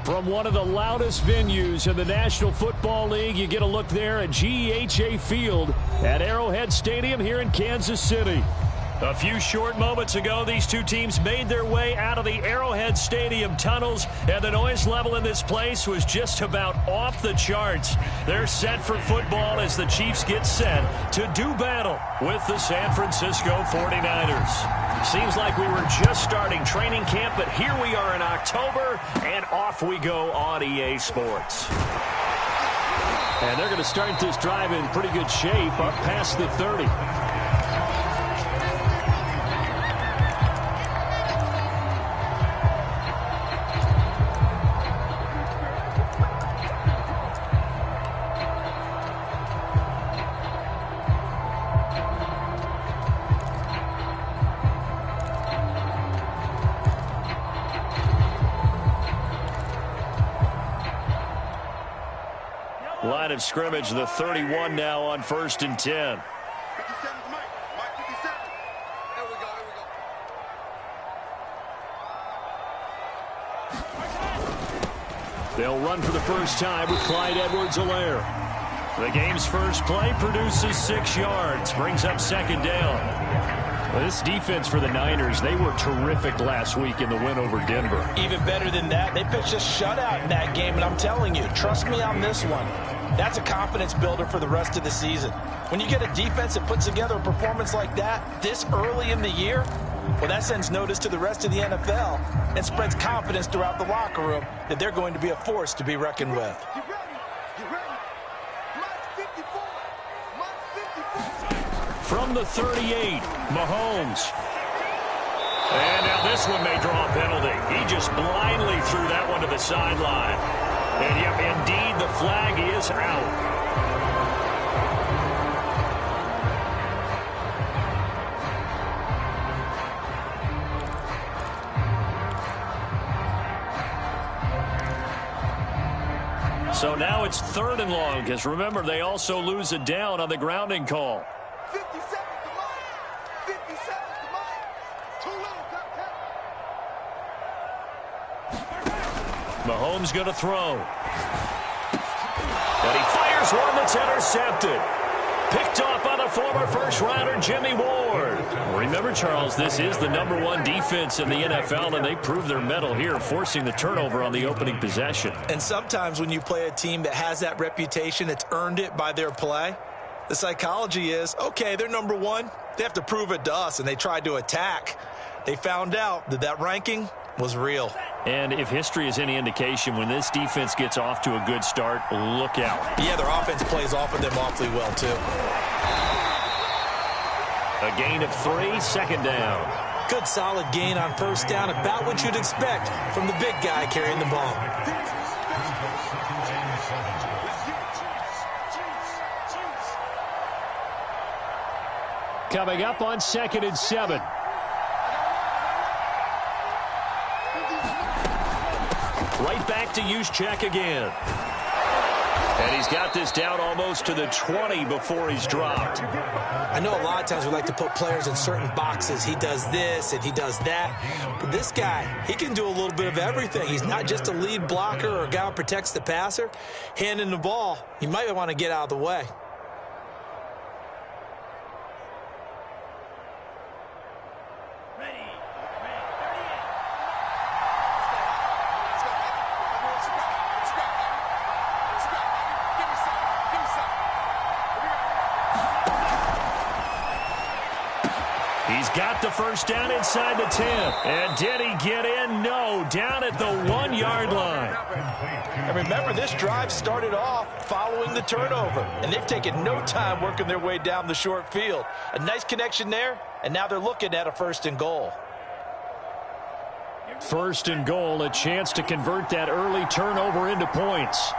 From one of the loudest venues in the National Football League, you get a look there at GEHA Field at Arrowhead Stadium here in Kansas City. A few short moments ago, these two teams made their way out of the Arrowhead Stadium tunnels, and the noise level in this place was just about off the charts. They're set for football as the Chiefs get set to do battle with the San Francisco 49ers. Seems like we were just starting training camp, but here we are in October, and off we go on EA Sports. And they're going to start this drive in pretty good shape up past the 30. Line of scrimmage, the 31 now on 1st and 10. They'll run for the first time with Clyde Edwards-Helaire. The game's first play produces 6 yards, brings up 2nd down. Well, this defense for the Niners, they were terrific last week in the win over Denver. Even better than that, they pitched a shutout in that game, and I'm telling you, trust me on this one. That's a confidence builder for the rest of the season. When you get a defense that puts together a performance like that this early in the year, well, that sends notice to the rest of the NFL and spreads confidence throughout the locker room that they're going to be a force to be reckoned with. From the 38, Mahomes. And now this one may draw a penalty. He just blindly threw that one to the sideline. And yep, indeed, the flag is out. So now it's 3rd and long, because remember, they also lose a down on the grounding call. 50 seconds to mine. 50 seconds to mine. Too little, Mahomes going to throw. And he fires one that's intercepted. Picked off by the former first-rounder Jimmy Ward. Remember, Charles, this is the #1 defense in the NFL, and they proved their mettle here, forcing the turnover on the opening possession. And sometimes when you play a team that has that reputation, it's earned it by their play. The psychology is, okay, they're #1. They have to prove it to us, and they tried to attack. They found out that that ranking was real. And if history is any indication, when this defense gets off to a good start, look out. Yeah, their offense plays off of them awfully well, too. A gain of 3, 2nd down. Good solid gain on 1st down, about what you'd expect from the big guy carrying the ball. Coming up on 2nd and 7. Right back to Juszczyk again. And he's got this down almost to the 20 before he's dropped. I know a lot of times we like to put players in certain boxes. He does this and he does that. But this guy, he can do a little bit of everything. He's not just a lead blocker or a guy who protects the passer. Handing the ball, you might want to get out of the way. He's got the 1st down inside the 10. And did he get in? No, down at the 1-yard line. And remember, this drive started off following the turnover, and they've taken no time working their way down the short field. A nice connection there, and now they're looking at a 1st and goal. 1st and goal, a chance to convert that early turnover into points.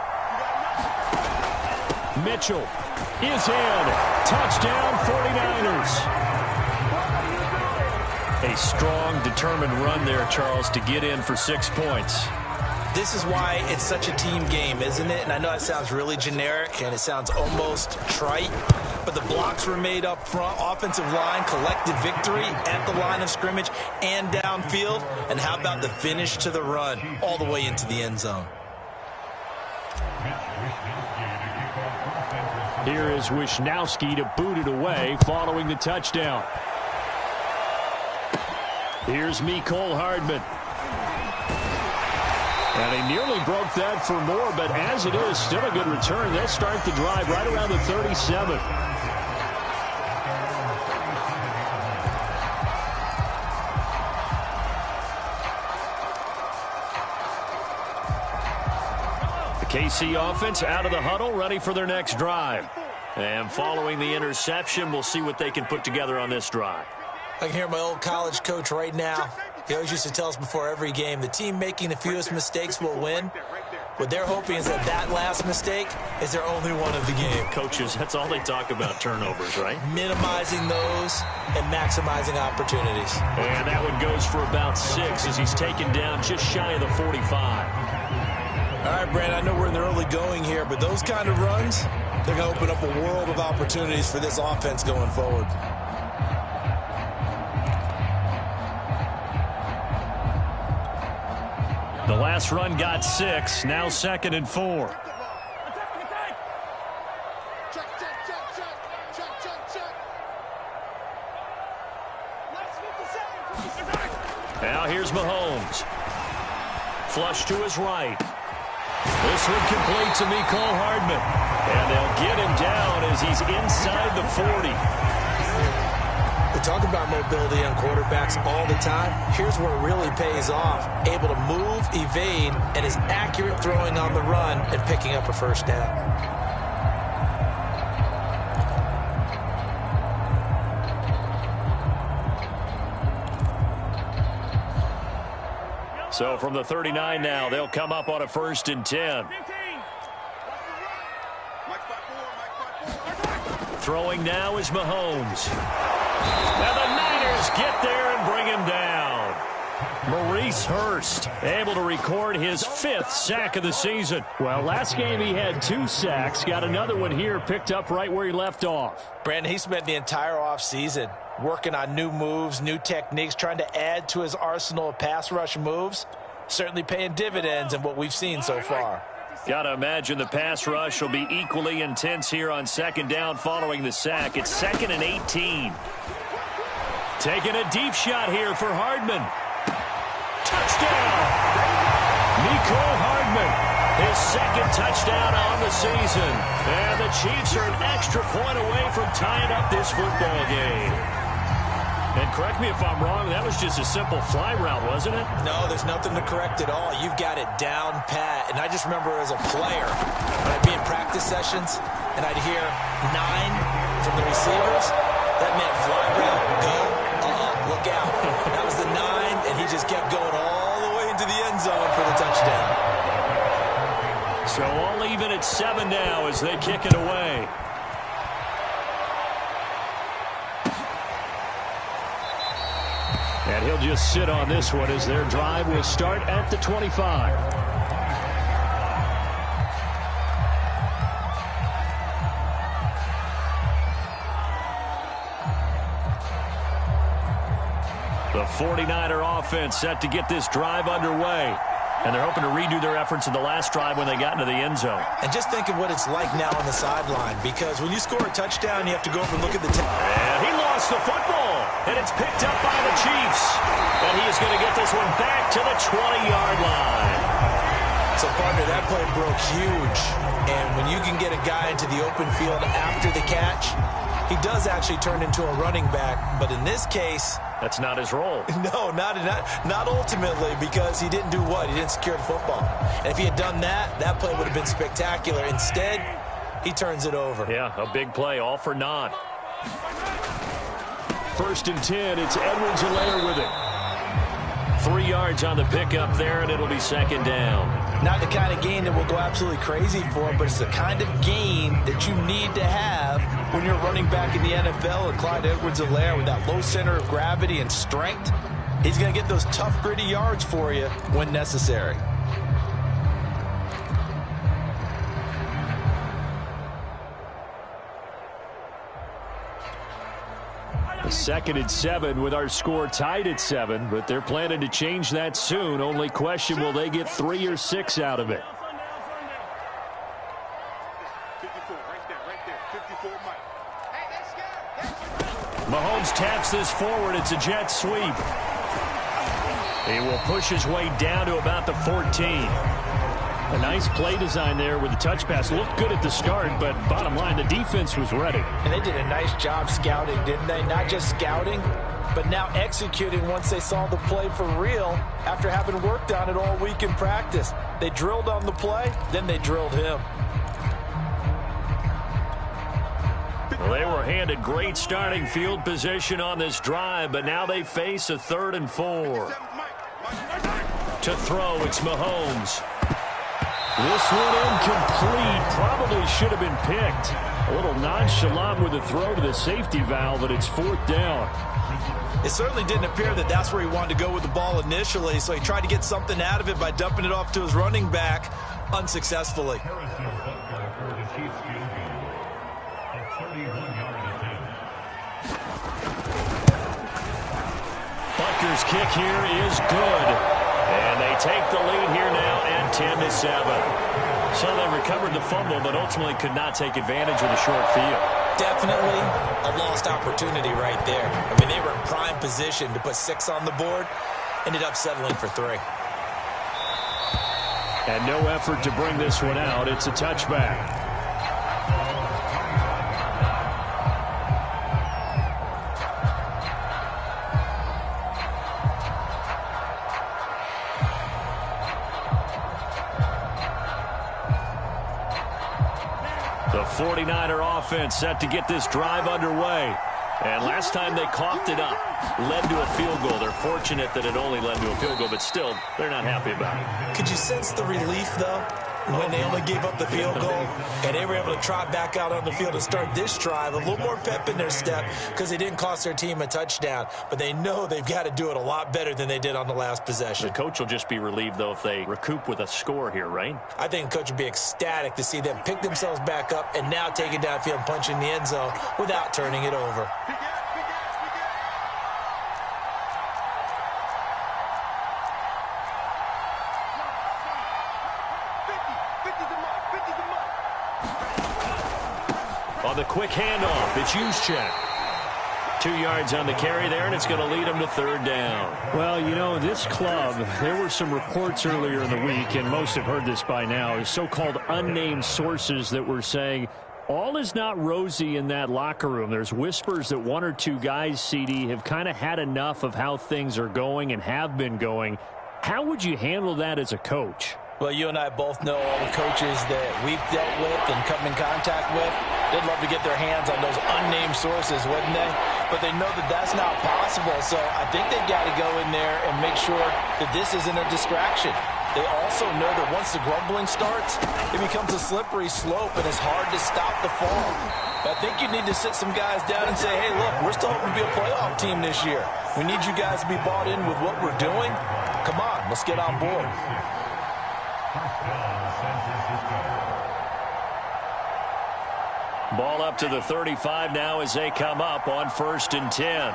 Mitchell is in. Touchdown, 49ers. A strong, determined run there, Charles, to get in for 6 points. This is why it's such a team game, isn't it? And I know it sounds really generic and it sounds almost trite, but the blocks were made up front. Offensive line collected victory at the line of scrimmage and downfield. And how about the finish to the run all the way into the end zone? Here is Wisnowski to boot it away following the touchdown. Here's Mecole Hardman. And he nearly broke that for more, but as it is, still a good return. They'll start the drive right around the 37. The KC offense out of the huddle, ready for their next drive. And following the interception, we'll see what they can put together on this drive. I can hear my old college coach right now. He always used to tell us before every game, the team making the fewest mistakes will win. What they're hoping is that last mistake is their only one of the game. Coaches, that's all they talk about, turnovers, right? Minimizing those and maximizing opportunities. And that one goes for about 6 as he's taken down just shy of the 45. All right, Brandon, I know we're in the early going here, but those kind of runs, they're going to open up a world of opportunities for this offense going forward. The last run got 6, now 2nd and 4. Now here's Mahomes. Flush to his right. This one complete to Mecole Hardman. And they'll get him down as he's inside the 40. We talk about mobility on quarterbacks all the time. Here's where it really pays off. Able to move, evade, and is accurate throwing on the run and picking up a first down. So from the 39 now, they'll come up on a 1st and 10. Throwing now is Mahomes. And the Niners get there and bring him down. Maurice Hurst able to record his 5th sack of the season. Well, last game he had 2 sacks. Got another one here picked up right where he left off. Brandon, he spent the entire offseason working on new moves, new techniques, trying to add to his arsenal of pass rush moves. Certainly paying dividends in what we've seen so far. Got to imagine the pass rush will be equally intense here on 2nd down following the sack. It's 2nd and 18. Taking a deep shot here for Hardman. Touchdown! Mecole Hardman, his 2nd touchdown on the season. And the Chiefs are an extra point away from tying up this football game. And correct me if I'm wrong, that was just a simple fly route, wasn't it? No, there's nothing to correct at all. You've got it down pat. And I just remember as a player, when I'd be in practice sessions, and I'd hear 9 from the receivers, that meant fly route, go, look out. That was the 9, and he just kept going all the way into the end zone for the touchdown. So all even at 7 now as they kick it away. And he'll just sit on this one as their drive will start at the 25. The 49er offense set to get this drive underway. And they're hoping to redo their efforts in the last drive when they got into the end zone. And just think of what it's like now on the sideline, because when you score a touchdown, you have to go over and look at the And he lost the football, and it's picked up by the Chiefs. And he is going to get this one back to the 20-yard line. So, partner, that play broke huge. And when you can get a guy into the open field after the catch, he does actually turn into a running back. But in this case, that's not his role. No, not ultimately, because he didn't do what? He didn't secure the football. And if he had done that, that play would have been spectacular. Instead, he turns it over. Yeah, a big play, all for naught. 1st and 10, it's Edwards-Helaire with it. 3 yards on the pickup there, and it'll be 2nd down. Not the kind of gain that we'll go absolutely crazy for, but it's the kind of gain that you need to have when you're running back in the NFL. And Clyde Edwards-Helaire, with that low center of gravity and strength, he's going to get those tough, gritty yards for you when necessary. 2nd and 7 with our score tied at 7, but they're planning to change that soon. Only question, will they get 3 or 6 out of it? 54, right there, 54, Mike. Mahomes taps this forward. It's a jet sweep. He will push his way down to about the 14. A nice play design there with the touch pass. Looked good at the start, but bottom line, the defense was ready. And they did a nice job scouting, didn't they? Not just scouting, but now executing once they saw the play for real after having worked on it all week in practice. They drilled on the play, then they drilled him. Well, they were handed great starting field position on this drive, but now they face a 3rd and 4. To throw, it's Mahomes. This one incomplete. Probably should have been picked. A little nonchalant with the throw to the safety valve, but it's 4th down. It certainly didn't appear that that's where he wanted to go with the ball initially, so he tried to get something out of it by dumping it off to his running back unsuccessfully. Butker's kick here is good. And they take the lead here now at 10-7. So they recovered the fumble, but ultimately could not take advantage of the short field. Definitely a lost opportunity right there. I mean, they were in prime position to put 6 on the board. Ended up settling for 3. And no effort to bring this one out. It's a touchback. The 49er offense set to get this drive underway. And last time they coughed it up, led to a field goal. They're fortunate that it only led to a field goal, but still, they're not happy about it. Could you sense the relief, though, when they only gave up the field goal and they were able to trot back out on the field and start this drive? A little more pep in their step because they didn't cost their team a touchdown, but they know they've got to do it a lot better than they did on the last possession. The coach will just be relieved, though, if they recoup with a score here, right? I think the coach would be ecstatic to see them pick themselves back up and now take it downfield and punch in the end zone without turning it over. On the quick handoff, it's Juszczyk. 2 yards on the carry there, and it's going to lead them to 3rd down. Well, you know, this club, there were some reports earlier in the week, and most have heard this by now, so-called unnamed sources that were saying all is not rosy in that locker room. There's whispers that 1 or 2 guys, CD, have kind of had enough of how things are going and have been going. How would you handle that as a coach? Well, you and I both know all the coaches that we've dealt with and come in contact with. They'd love to get their hands on those unnamed sources, wouldn't they? But they know that that's not possible, so I think they've got to go in there and make sure that this isn't a distraction. They also know that once the grumbling starts, it becomes a slippery slope, and it's hard to stop the fall. But I think you need to sit some guys down and say, hey, look, we're still hoping to be a playoff team this year. We need you guys to be bought in with what we're doing. Come on, let's get on board. Ball up to the 35 now as they come up on 1st and 10.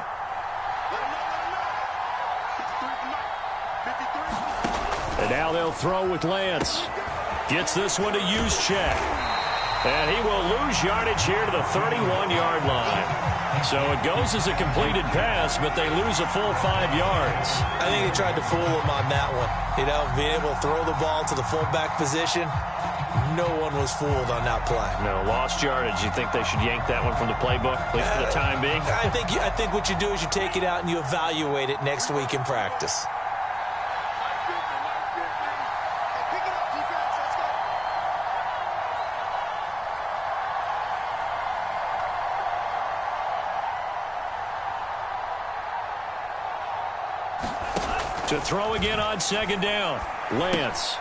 And now they'll throw with Lance. Gets this one to Juszczyk. And he will lose yardage here to the 31-yard line. So it goes as a completed pass, but they lose a full 5 yards. I think they tried to fool him on that one. You know, being able to throw the ball to the fullback position. No one was fooled on that play. No, lost yardage. You think they should yank that one from the playbook, at least for the time being? I think what you do is you take it out and you evaluate it next week in practice. To throw again on 2nd down. Lance.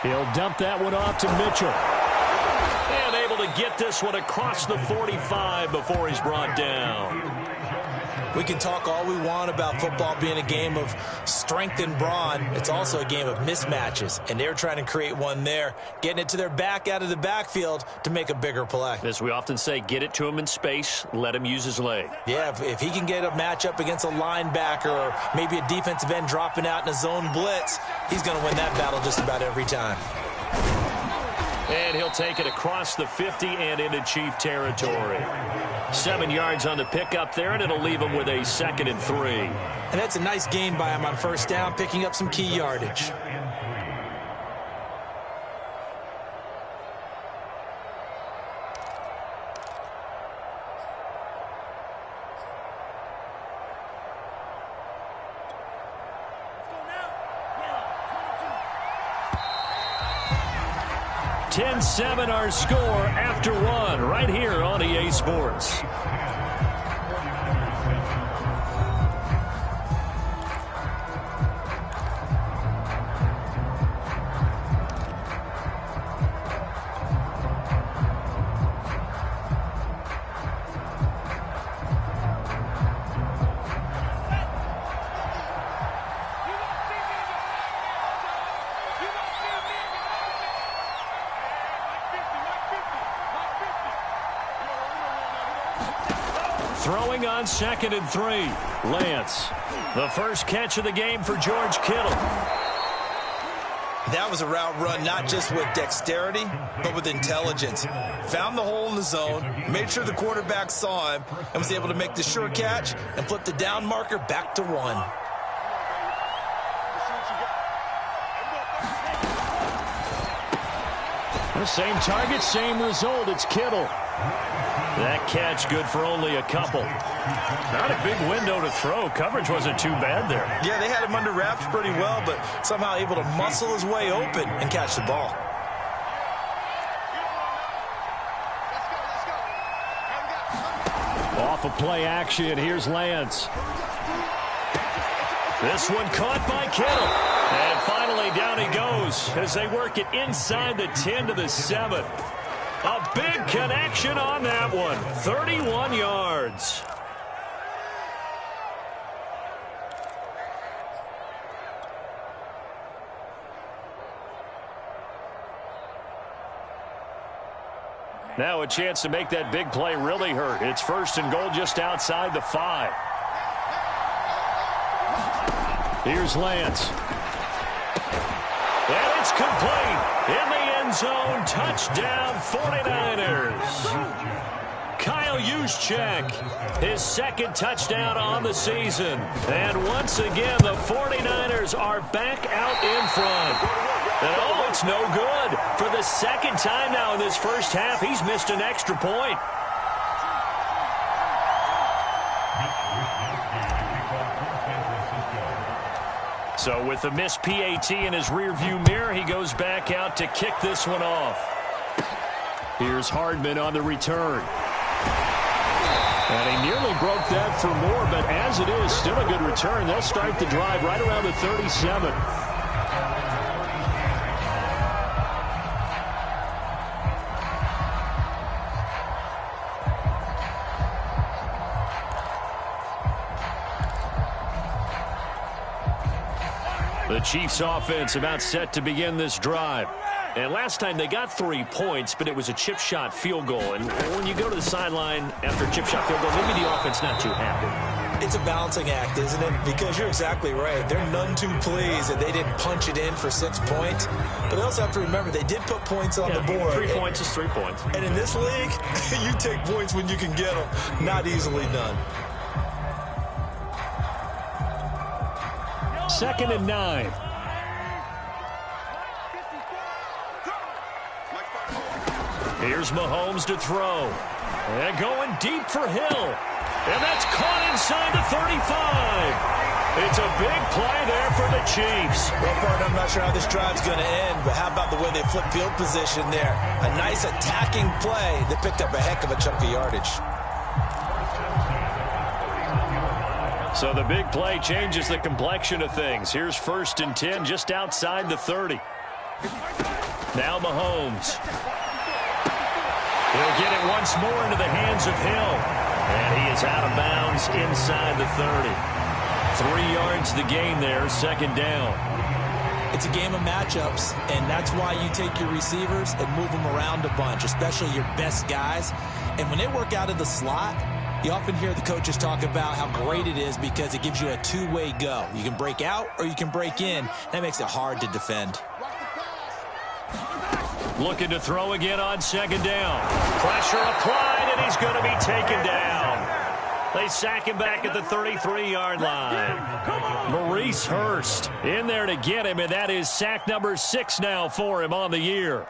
He'll dump that one off to Mitchell. And able to get this one across the 45 before he's brought down. We can talk all we want about football being a game of strength and brawn. It's also a game of mismatches, and they're trying to create one there, getting it to their back out of the backfield to make a bigger play. As we often say, get it to him in space, let him use his leg. Yeah, if he can get a matchup against a linebacker or maybe a defensive end dropping out in a zone blitz, he's going to win that battle just about every time. And he'll take it across the 50 and into Chief territory. 7 yards on the pickup there, and it'll leave him with a 2nd and 3. And that's a nice gain by him on first down, picking up some key yardage. (10-7) our score after one right here on EA Sports. Throwing on 2nd and 3. Lance. The first catch of the game for George Kittle. That was a route run not just with dexterity, but with intelligence. Found the hole in the zone, made sure the quarterback saw him, and was able to make the sure catch and flip the down marker back to 1. The same target, same result. It's Kittle. That catch good for only a couple. Not a big window to throw. Coverage wasn't too bad there. Yeah, they had him under wraps pretty well, but somehow able to muscle his way open and catch the ball. Off of play action, here's Lance. This one caught by Kittle. And finally down he goes as they work it inside the 10 to the 7. A big connection on that one. 31 yards. Now a chance to make that big play really hurt. It's 1st and goal just outside the 5. Here's Lance. And it's complete. In the end zone, touchdown 49ers. Kyle Juszczyk, his 2nd touchdown on the season. And once again, the 49ers are back out in front. And oh, it's no good. For the 2nd time now in this first half, he's missed an extra point. So with the missed PAT in his rearview mirror, he goes back out to kick this one off. Here's Hardman on the return. And he nearly broke that for more, but as it is, still a good return. They'll start the drive right around the 37. The Chiefs offense about set to begin this drive. And last time they got 3 points, but it was a chip shot field goal. And when you go to the sideline after a chip shot field goal, maybe the offense not too happy. It's a balancing act, isn't it? Because you're exactly right. They're none too pleased that they didn't punch it in for 6 points. But they also have to remember they did put points on the board. 3 points is 3 points. And in this league, you take points when you can get them. Not easily done. 2nd and 9. Here's Mahomes to throw. And going deep for Hill. And that's caught inside the 35. It's a big play there for the Chiefs. Well, partner, I'm not sure how this drive's going to end, but how about the way they flip field position there? A nice attacking play that picked up a heck of a chunk of yardage. So the big play changes the complexion of things. Here's 1st and 10 just outside the 30. Now Mahomes. He'll get it once more into the hands of Hill. And he is out of bounds inside the 30. 3 yards the gain there, second down. It's a game of matchups, and that's why you take your receivers and move them around a bunch, especially your best guys. And when they work out of the slot, you often hear the coaches talk about how great it is because it gives you a two-way go. You can break out or you can break in. That makes it hard to defend. Looking to throw again on second down. Pressure applied, and he's going to be taken down. They sack him back at the 33-yard line. Maurice Hurst in there to get him, and that is sack number 6 now for him on the year.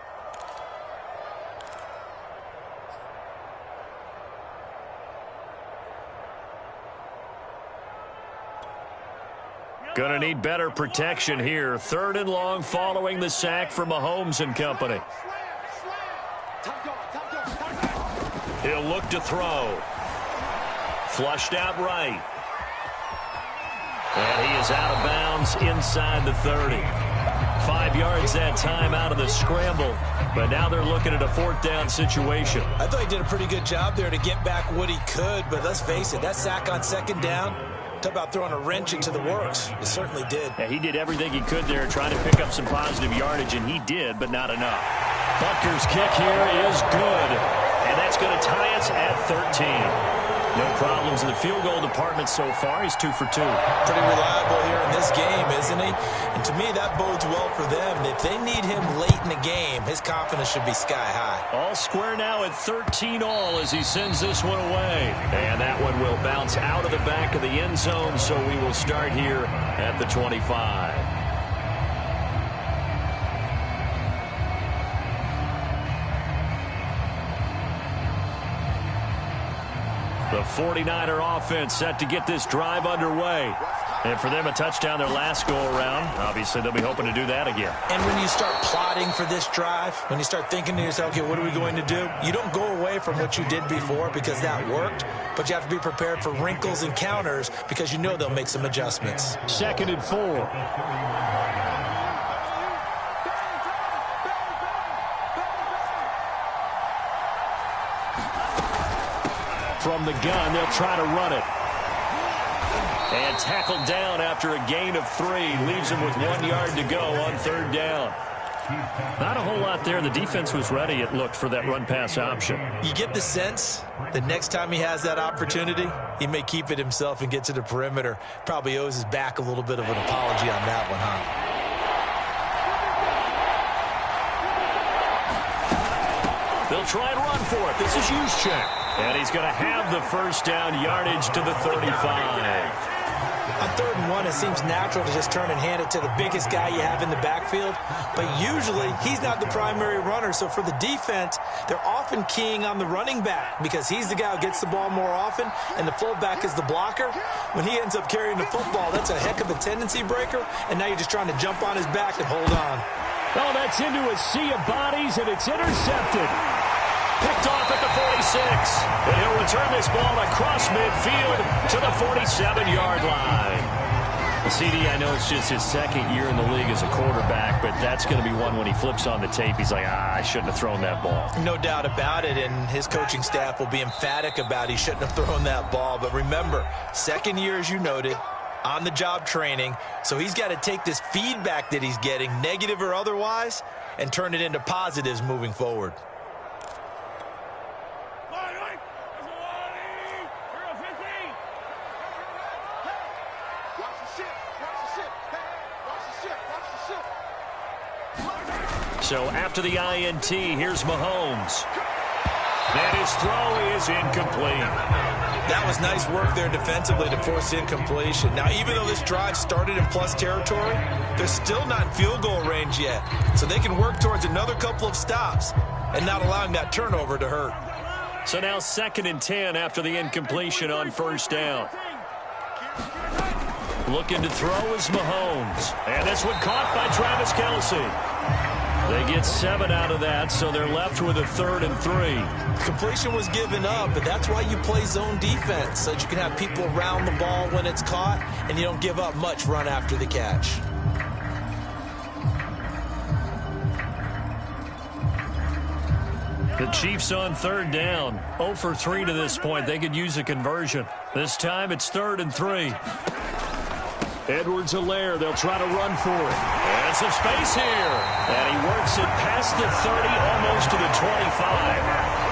Going to need better protection here. 3rd and long following the sack from Mahomes and company. He'll look to throw. Flushed out right. And he is out of bounds inside the 30. 5 yards that time out of the scramble. But now they're looking at a 4th down situation. I thought he did a pretty good job there to get back what he could. But let's face it, that sack on 2nd down, talk about throwing a wrench into the works. It certainly did. Yeah, he did everything he could there trying to pick up some positive yardage, and he did, but not enough. Butker's kick here is good. And that's going to tie us at 13. No problems in the field goal department so far. He's 2 for 2. Pretty reliable here in this game, isn't he? And to me, that bodes well for them. If they need him late in the game, his confidence should be sky high. All square now at 13 all as he sends this one away. And that one will bounce out of the back of the end zone, so we will start here at the 25. The 49er offense set to get this drive underway. And for them, a touchdown their last go-around. Obviously, they'll be hoping to do that again. And when you start plotting for this drive, when you start thinking to yourself, okay, what are we going to do? You don't go away from what you did before because that worked, but you have to be prepared for wrinkles and counters because you know they'll make some adjustments. 2nd and 4. From the gun, they'll try to run it. And tackled down after a gain of 3. Leaves him with 1 yard to go on 3rd down. Not a whole lot there. The defense was ready, it looked, for that run-pass option. You get the sense that next time he has that opportunity, he may keep it himself and get to the perimeter. Probably owes his back a little bit of an apology on that one, huh? They'll try and run for it. This is Juszczyk. And he's going to have the 1st down yardage to the 35. On 3rd and 1, it seems natural to just turn and hand it to the biggest guy you have in the backfield. But usually, he's not the primary runner. So for the defense, they're often keying on the running back because he's the guy who gets the ball more often, and the fullback is the blocker. When he ends up carrying the football, that's a heck of a tendency breaker, and now you're just trying to jump on his back and hold on. Oh, that's into a sea of bodies, and it's intercepted. Picked off at the 46. And he'll return this ball across midfield to the 47-yard line. CD, I know it's just his 2nd year in the league as a quarterback, but that's going to be one when he flips on the tape. He's like, I shouldn't have thrown that ball. No doubt about it, and his coaching staff will be emphatic about he shouldn't have thrown that ball. But remember, 2nd year, as you noted, on-the-job training, so he's got to take this feedback that he's getting, negative or otherwise, and turn it into positives moving forward. So after the INT, here's Mahomes. And his throw is incomplete. That was nice work there defensively to force incompletion. Now, even though this drive started in plus territory, they're still not in field goal range yet. So they can work towards another couple of stops and not allowing that turnover to hurt. So now 2nd and 10 after the incompletion on 1st down. Looking to throw is Mahomes. And this one caught by Travis Kelce. They get 7 out of that, so they're left with a 3rd and 3. Completion was given up, but that's why you play zone defense, so that you can have people around the ball when it's caught, and you don't give up much run after the catch. The Chiefs on third down. 0 for 3 to this point. They could use a conversion. This time it's 3rd and 3. Edwards-Helaire, they'll try to run for it. And some space here. And he works it past the 30, almost to the 25.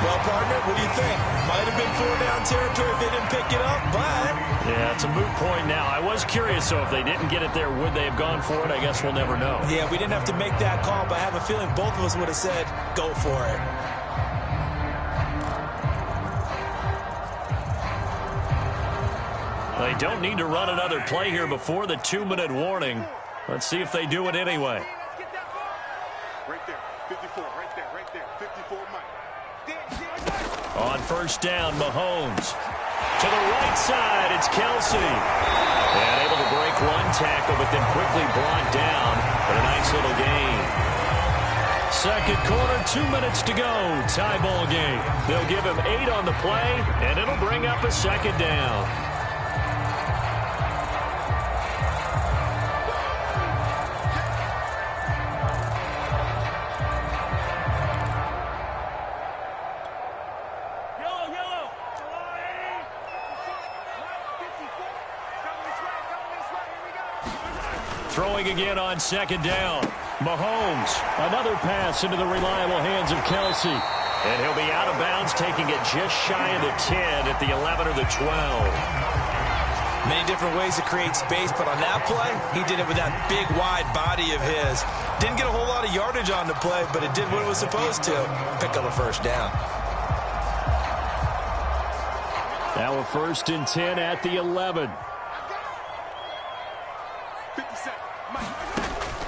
Well, partner, what do you think? Might have been 4-down territory if they didn't pick it up, but... Yeah, it's a moot point now. I was curious, so if they didn't get it there, would they have gone for it? I guess we'll never know. Yeah, we didn't have to make that call, but I have a feeling both of us would have said, go for it. They don't need to run another play here before the 2-minute warning. Let's see if they do it anyway. Right there, 54, right there, 54, Mike. On first down, Mahomes. To the right side, it's Kelsey. And able to break one tackle, but then quickly brought down. But a nice little gain. Second quarter, 2 minutes to go. Tie ball game. They'll give him 8 on the play, and it'll bring up a second down. Throwing again on second down. Mahomes, another pass into the reliable hands of Kelsey. And he'll be out of bounds, taking it just shy of the 10 at the 11 or the 12. Many different ways to create space, but on that play, he did it with that big, wide body of his. Didn't get a whole lot of yardage on the play, but it did what it was supposed to. Pick up a first down. Now a 1st and 10 at the 11.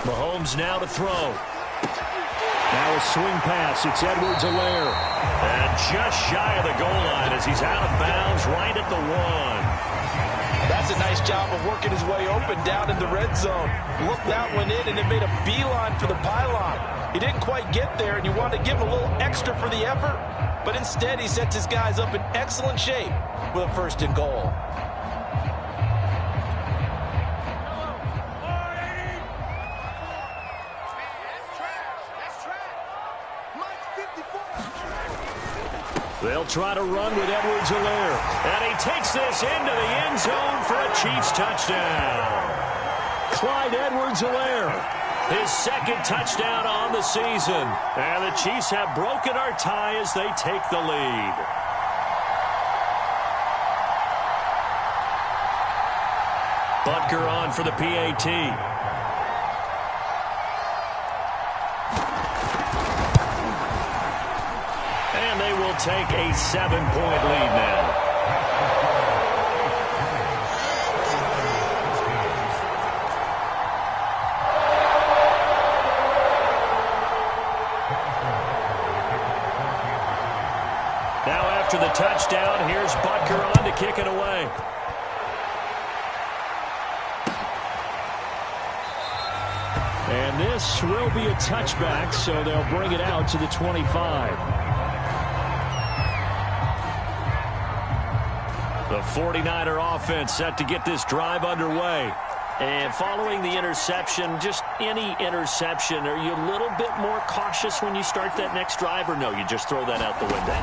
Mahomes now to throw. Now a swing pass. It's Edwards-Helaire. And just shy of the goal line as he's out of bounds right at the 1. That's a nice job of working his way open down in the red zone. Looked that one in, and it made a beeline for the pylon. He didn't quite get there, and you wanted to give him a little extra for the effort. But instead, he sets his guys up in excellent shape with a 1st and goal. They'll try to run with Edwards-Helaire. And he takes this into the end zone for a Chiefs touchdown. Clyde Edwards-Helaire, his 2nd touchdown on the season. And the Chiefs have broken our tie as they take the lead. Butker on for the PAT. Take a 7-point lead now. Now after the touchdown, here's Butker on to kick it away. And this will be a touchback, so they'll bring it out to the 25. The 49er offense set to get this drive underway. And following the interception, just any interception, are you a little bit more cautious when you start that next drive, or no, you just throw that out the window?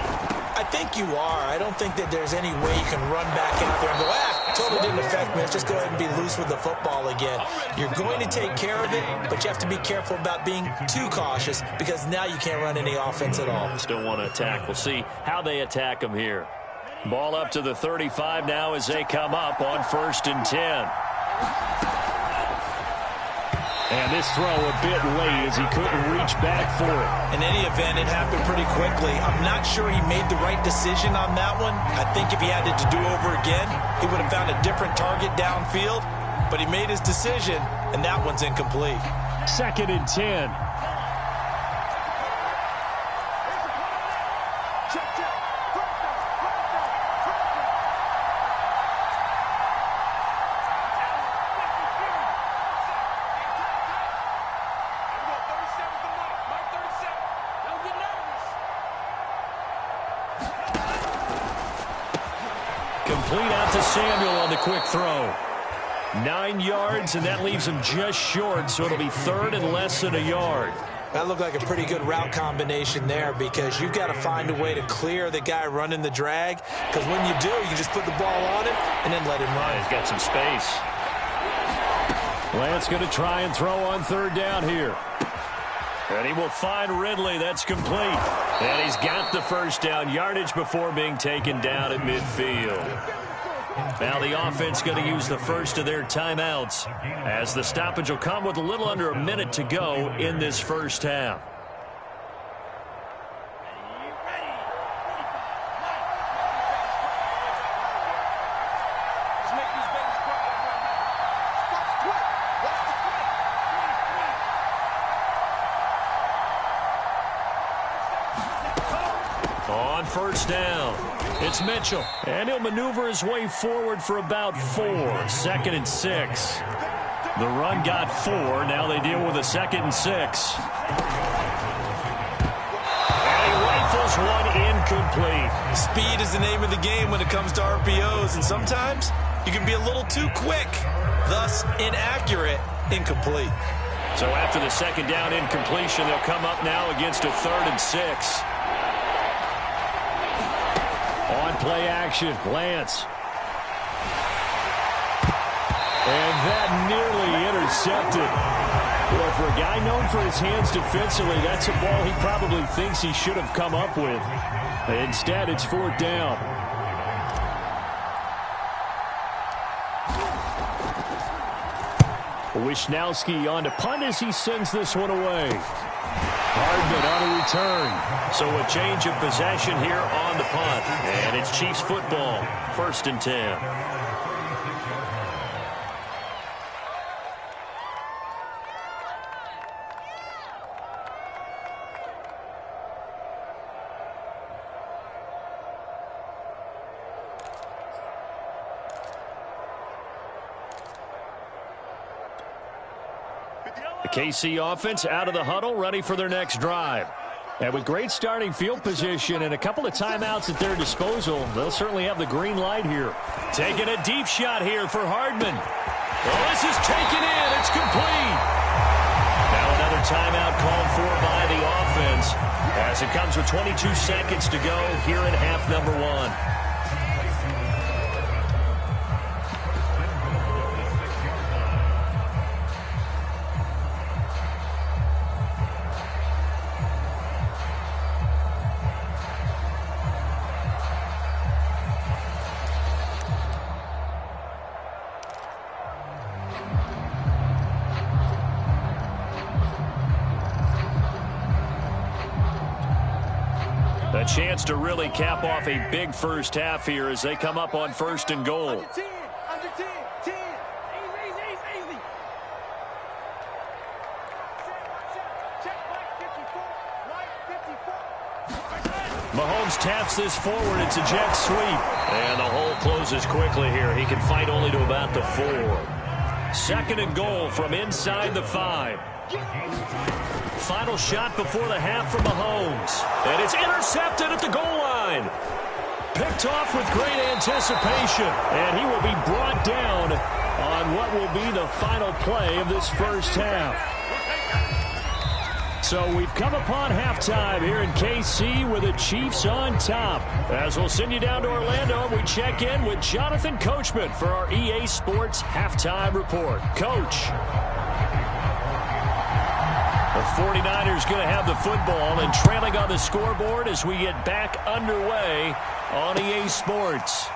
I think you are. I don't think that there's any way you can run back out there and go, totally didn't affect me. Let's just go ahead and be loose with the football again. You're going to take care of it, but you have to be careful about being too cautious because now you can't run any offense at all. Just don't want to attack. We'll see how they attack them here. Ball up to the 35 now as they come up on 1st and 10. And this throw a bit late as he couldn't reach back for it. In any event, it happened pretty quickly. I'm not sure he made the right decision on that one. I think if he had it to do over again, he would have found a different target downfield. But he made his decision, and that one's incomplete. 2nd and 10. Complete out to Samuel on the quick throw. 9 yards, and that leaves him just short, so it'll be 3rd and less than a yard. That looked like a pretty good route combination there because you've got to find a way to clear the guy running the drag, because when you do, you just put the ball on him and then let him run. He's got some space. Lance going to try and throw on third down here. And he will find Ridley. That's complete. And he's got the first down, yardage before being taken down at midfield. Now the offense going to use the first of their timeouts, as the stoppage will come with a little under a minute to go in this first half. On first down, it's Mitchell, and he'll maneuver his way forward for about 4. 2nd and 6. The run got 4. Now they deal with a 2nd and 6. And he rifles one incomplete. Speed is the name of the game when it comes to RPOs, and sometimes you can be a little too quick, thus inaccurate, incomplete. So after the 2nd down incompletion, they'll come up now against a 3rd and 6. On play action, Lance. And that nearly intercepted. Well, for a guy known for his hands defensively, that's a ball he probably thinks he should have come up with. Instead, it's 4th down. Wisnowski on to punt as he sends this one away. Hardman on a return. So a change of possession here on the punt. And it's Chiefs football. 1st and 10. The KC offense out of the huddle, ready for their next drive. And with great starting field position and a couple of timeouts at their disposal, they'll certainly have the green light here. Taking a deep shot here for Hardman. Well, this is taken in. It's complete. Now another timeout called for by the offense as it comes with 22 seconds to go here in half number 1. A chance to really cap off a big first half here as they come up on 1st and goal. Under 10, 10. Easy. Check, right 54, right 54. Mahomes taps this forward. It's a jet sweep. And the hole closes quickly here. He can fight only to about the 4. 2nd and goal from inside the 5. Final shot before the half from Mahomes. And it's intercepted at the goal line. Picked off with great anticipation. And he will be brought down on what will be the final play of this first half. So we've come upon halftime here in KC with the Chiefs on top. As we'll send you down to Orlando, we check in with Jonathan Coachman for our EA Sports Halftime Report. Coach. The 49ers going to have the football and trailing on the scoreboard as we get back underway on EA Sports.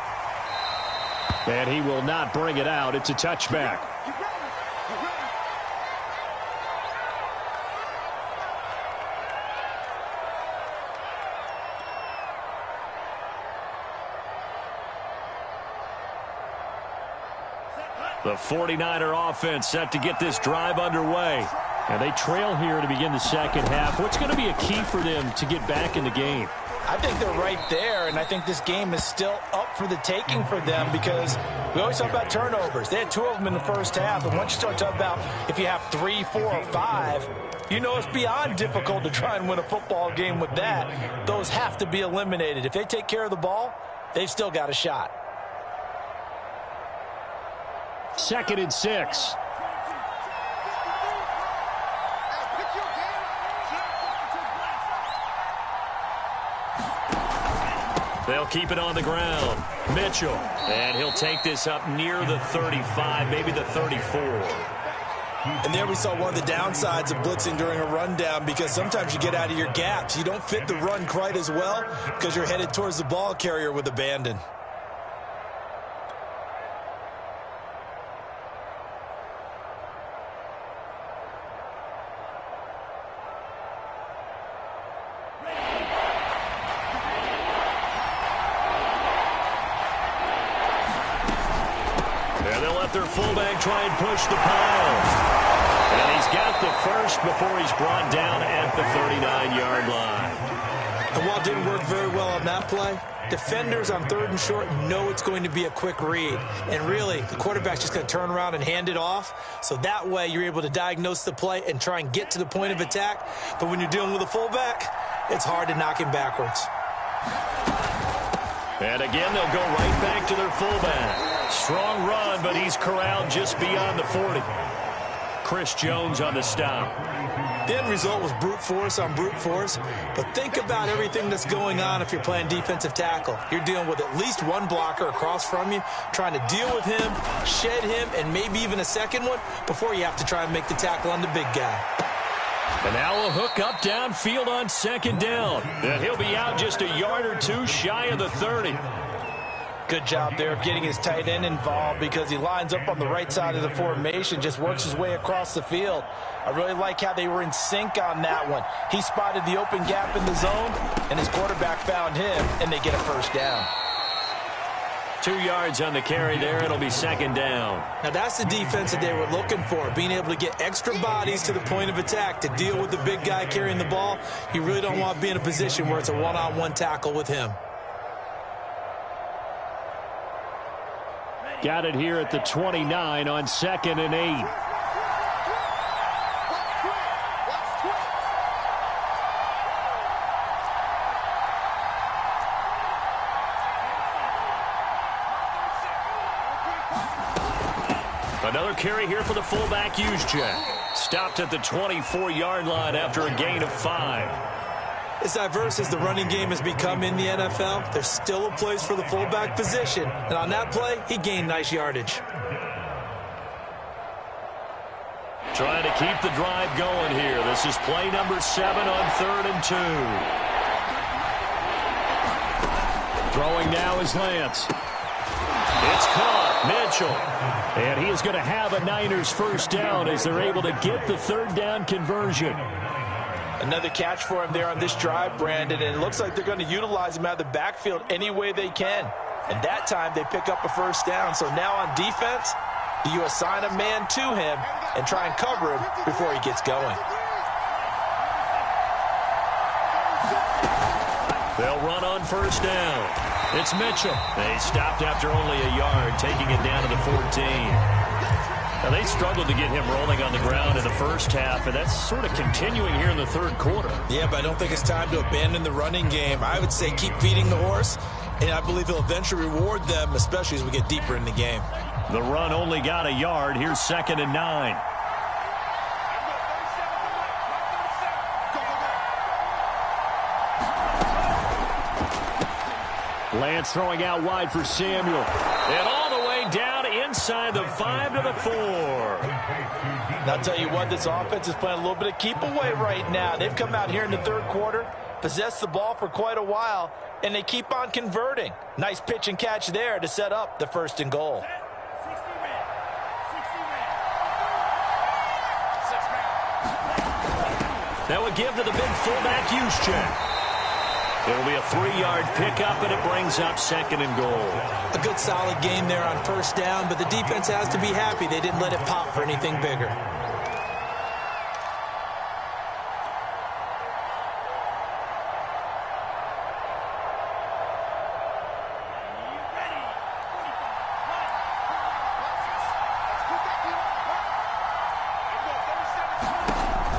And he will not bring it out. It's a touchback. The 49er offense set to get this drive underway. And they trail here to begin the second half. What's going to be a key for them to get back in the game? I think they're right there, and I think this game is still up for the taking for them because we always talk about turnovers. They had 2 of them in the first half, and once you start talking about if you have 3, 4, or 5, you know it's beyond difficult to try and win a football game with that. Those have to be eliminated. If they take care of the ball, they've still got a shot. 2nd and 6. They'll keep it on the ground. Mitchell. And he'll take this up near the 35, maybe the 34. And there we saw one of the downsides of blitzing during a rundown, because sometimes you get out of your gaps. You don't fit the run quite as well because you're headed towards the ball carrier with abandon. Their fullback try and push the pile. And he's got the first before he's brought down at the 39-yard line. And while it didn't work very well on that play, defenders on 3rd and short know it's going to be a quick read. And really, the quarterback's just going to turn around and hand it off. So that way, you're able to diagnose the play and try and get to the point of attack. But when you're dealing with a fullback, it's hard to knock him backwards. And again, they'll go right back to their fullback. Strong run, but he's corralled just beyond the 40. Chris Jones on the stop. The end result was brute force on brute force, but think about everything that's going on if you're playing defensive tackle. You're dealing with at least one blocker across from you, trying to deal with him, shed him, and maybe even a second one before you have to try and make the tackle on the big guy. And now a hook up downfield on 2nd down. And he'll be out just a yard or two shy of the 30. Good job there of getting his tight end involved, because he lines up on the right side of the formation, just works his way across the field. I really like how they were in sync on that one. He spotted the open gap in the zone, and his quarterback found him, and they get a first down. 2 yards on the carry there. It'll be 2nd down. Now that's the defense that they were looking for, being able to get extra bodies to the point of attack to deal with the big guy carrying the ball. You really don't want to be in a position where it's a one-on-one tackle with him. Got it here at the 29 on 2nd and 8. Another carry here for the fullback, Juszczyk. Stopped at the 24-yard line after a gain of 5. As diverse as the running game has become in the NFL, there's still a place for the fullback position. And on that play, he gained nice yardage. Trying to keep the drive going here. This is play number 7 on 3rd and 2. Throwing now is Lance. It's caught. Mitchell. And he is going to have a Niners first down as they're able to get the 3rd down conversion. Another catch for him there on this drive, Brandon, and it looks like they're going to utilize him out of the backfield any way they can. And that time they pick up a first down. So now on defense, do you assign a man to him and try and cover him before he gets going? They'll run on first down. It's Mitchell. They stopped after only a yard, taking it down to the 14. Now, they struggled to get him rolling on the ground in the first half, and that's sort of continuing here in the 3rd quarter. Yeah, but I don't think it's time to abandon the running game. I would say keep feeding the horse, and I believe he'll eventually reward them, especially as we get deeper in the game. The run only got a yard. Here's 2nd and 9. Lance throwing out wide for Samuel. And all the way down inside the 5 to the 4. And I'll tell you what, this offense is playing a little bit of keep away right now. They've come out here in the 3rd quarter, possessed the ball for quite a while, and they keep on converting. Nice pitch and catch there to set up the 1st and goal. That would give to the big fullback, Juszczyk. It'll be a 3-yard pickup, and it brings up 2nd and goal. A good solid game there on first down, but the defense has to be happy they didn't let it pop for anything bigger.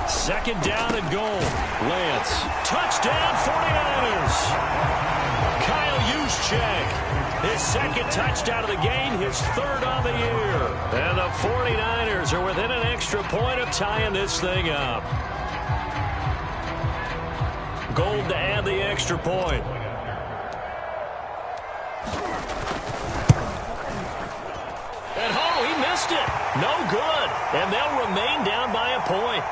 Second down and goal. Lance. Touchdown, 49ers. Kyle Juszczyk. His 2nd touchdown of the game, his 3rd on the year. And the 49ers are within an extra point of tying this thing up. Gold to add the extra point. missed it. No good. And they'll remain down by a point.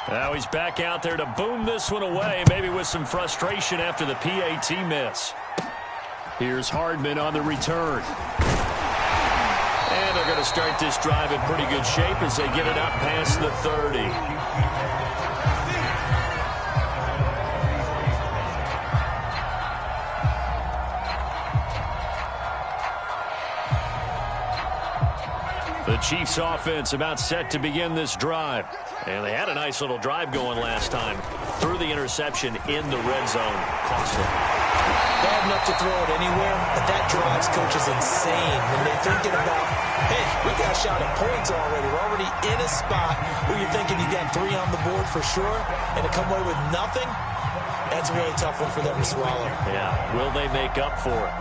Now he's back out there to boom this one away, maybe with some frustration after the PAT miss. Here's Hardman on the return. And they're going to start this drive in pretty good shape as they get it up past the 30. The Chiefs offense about set to begin this drive. And they had a nice little drive going last time. Threw the interception in the red zone. Costly. Bad enough to throw it anywhere, but that drives coaches insane when they're thinking about, hey, we got a shot at points already. We're already in a spot where you're thinking you got 3 on the board for sure, and to come away with nothing, that's a really tough one for them to swallow. Yeah, will they make up for it?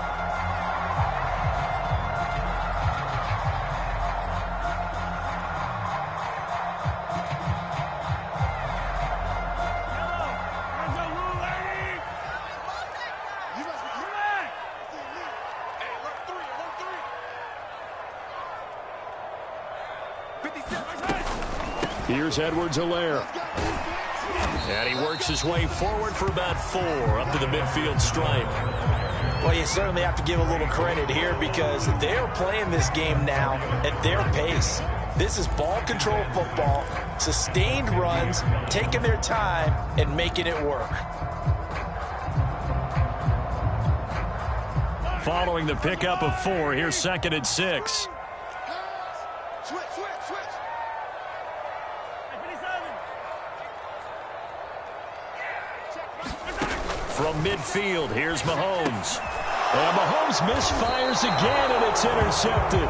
Here's Edwards-Helaire. And he works his way forward for about 4 up to the midfield stripe. Well, you certainly have to give a little credit here because they're playing this game now at their pace. This is ball control football, sustained runs, taking their time and making it work. Following the pickup of 4, here's 2nd and 6. From midfield, here's Mahomes. And Mahomes misfires again, and it's intercepted.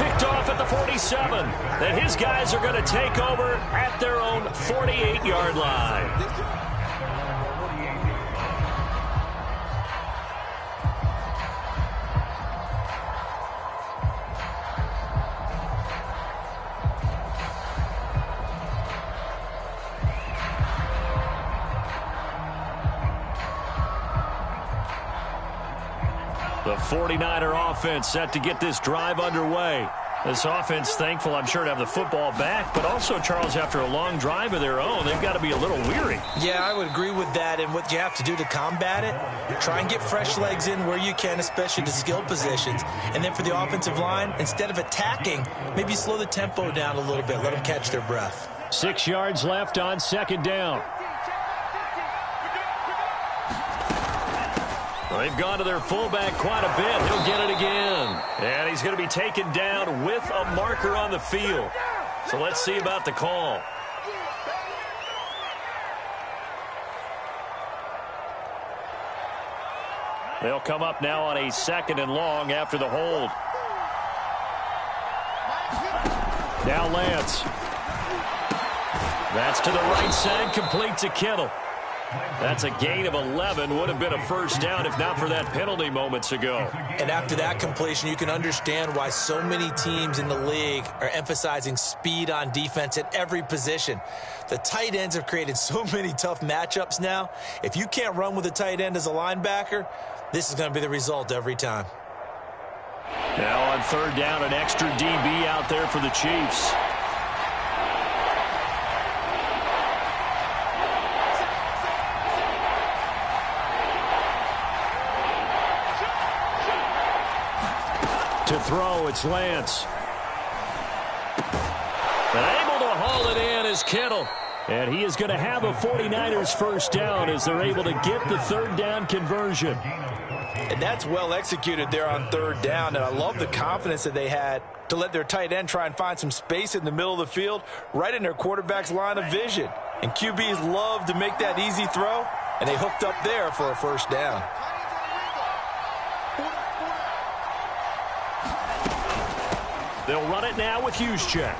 Picked off at the 47. Then his guys are going to take over at their own 48-yard line. The 49er offense set to get this drive underway. This offense thankful, I'm sure, to have the football back, but also, Charles, after a long drive of their own, they've got to be a little weary. Yeah, I would agree with that, and what you have to do to combat it, try and get fresh legs in where you can, especially to skill positions. And then for the offensive line, instead of attacking, maybe slow the tempo down a little bit, let them catch their breath. 6 yards left on 2nd down. They've gone to their fullback quite a bit. He'll get it again. And he's going to be taken down with a marker on the field. So let's see about the call. They'll come up now on a 2nd and long after the hold. Now Lance. That's to the right side, complete to Kittle. That's a gain of 11. Would have been a first down if not for that penalty moments ago. And after that completion, you can understand why so many teams in the league are emphasizing speed on defense at every position. The tight ends have created so many tough matchups now. If you can't run with a tight end as a linebacker, this is going to be the result every time. Now on 3rd down, an extra DB out there for the Chiefs. To throw, it's Lance. And able to haul it in is Kittle. And he is going to have a 49ers first down as they're able to get the 3rd down conversion. And that's well executed there on 3rd down. And I love the confidence that they had to let their tight end try and find some space in the middle of the field, right in their quarterback's line of vision. And QBs love to make that easy throw, and they hooked up there for a first down. They'll run it now with Juszczyk.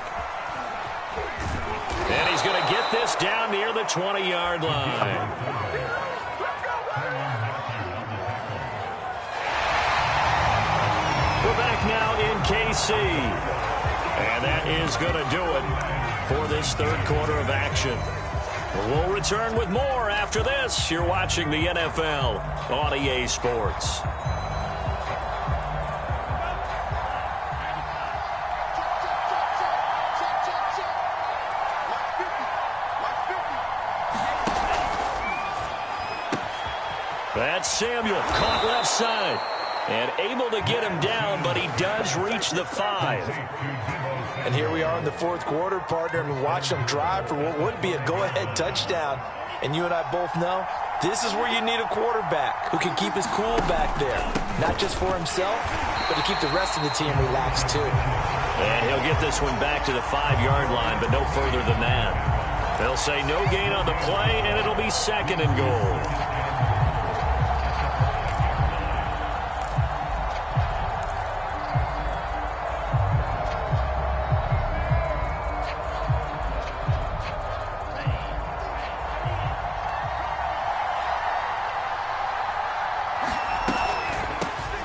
And he's going to get this down near the 20-yard line. We're back now in KC. And that is going to do it for this 3rd quarter of action. We'll return with more after this. You're watching the NFL on EA Sports. That's Samuel, caught left side. And able to get him down, but he does reach the 5. And here we are in the fourth quarter, partner, and watch them drive for what would be a go-ahead touchdown. And you and I both know this is where you need a quarterback who can keep his cool back there. Not just for himself, but to keep the rest of the team relaxed too. And he'll get this one back to the 5-yard line, but no further than that. They'll say no gain on the play, and it'll be 2nd and goal.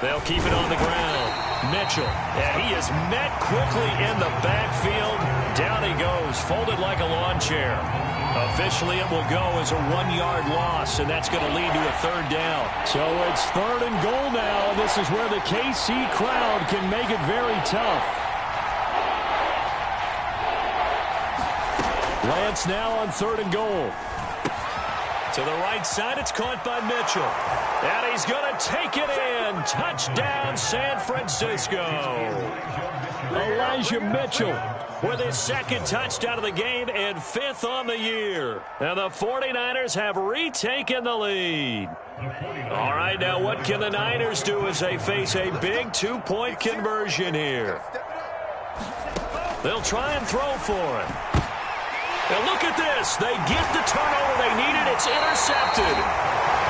They'll keep it on the ground. Mitchell, and he is met quickly in the backfield. Down he goes, folded like a lawn chair. Officially, it will go as a 1-yard loss, and that's going to lead to a 3rd down. So it's 3rd and goal now. This is where the KC crowd can make it very tough. Lance now on 3rd and goal. To the right side, it's caught by Mitchell. And he's going to take it in. Touchdown, San Francisco. Elijah Mitchell with his 2nd touchdown of the game and 5th on the year. And the 49ers have retaken the lead. All right, now what can the Niners do as they face a big 2-point conversion here? They'll try and throw for it. And look at this. They get the turnover they needed. It's intercepted.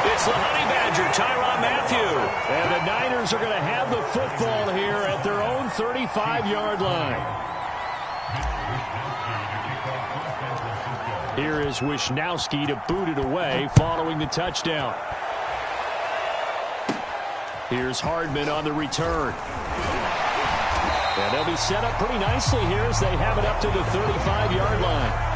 It's the Honey Badger, Tyrann Mathieu. And the Niners are going to have the football here at their own 35-yard line. Here is Wisnowski to boot it away following the touchdown. Here's Hardman on the return. And they'll be set up pretty nicely here as they have it up to the 35-yard line.